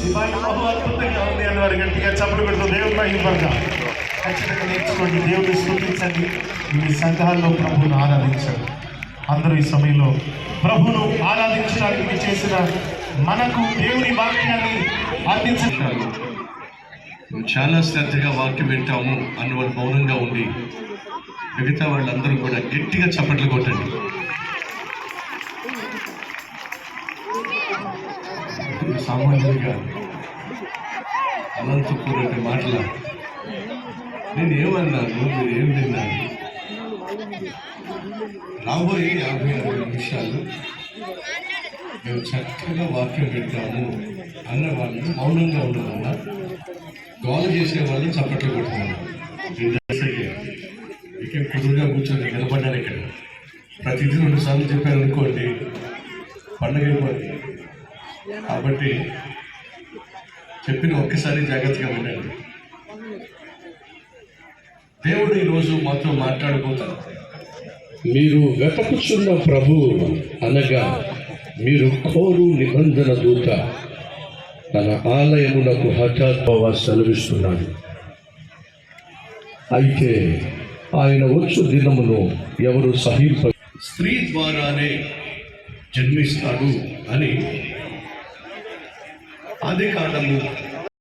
ఈ మాట బహు అద్భుతంగా ఉంది అని వారు గట్టిగా చప్పట్లు పెడుతూ దేవుని మహిమపడదాం. ఖచ్చితంగా నేర్చుకోండి, దేవుని స్తుతించండి, మీ సంఘాల్లో ప్రభువును ఆరాధించండి. అందరూ ఈ సమయంలో ప్రభువును ఆరాధించడానికి చేసిన మనకు దేవుని వాక్యాన్ని అందించారు. చాలా శ్రద్ధగా వాక్యం వింటాము అన్న వాళ్ళు మౌనంగా ఉండి మిగతా వాళ్ళందరూ కూడా గట్టిగా చప్పట్లు కొట్టండి. సామాన్యంగా అనంతపూర్ మాటలు నేను ఏమన్నాను, మీరు ఏం విన్నారు? రాబోయే 56 నిమిషాలు మేము చక్కగా వాక్యం వింటాము అన్న వాళ్ళు మౌనంగా ఉండమన్నా గోల చేసే వాళ్ళు చప్పట్లు కొడుతున్నారు. ఇక కుదురుగా కూర్చొని నిలబడ్డాను. ఇక్కడ ప్రతిదీ 2 సార్లు చెప్పాను అనుకోండి, పండగ అయిపోయింది. కాబట్టి చెప్పిన ఒక్కసారి జాగ్రత్తగా వినండి. దేవుడు ఈరోజు మాతో మాట్లాడబోతారు. మీరు వెతకుచున్న ప్రభువు అనగా మీరు కోరు నిబంధన దూత తన ఆలయమునకు హఠాత్తుగా సెలవిస్తున్నాడు. అయితే ఆయన వచ్చు దినమును ఎవరు సహింప స్త్రీ ద్వారానే జన్మిస్తాడు అని ఆదికాండము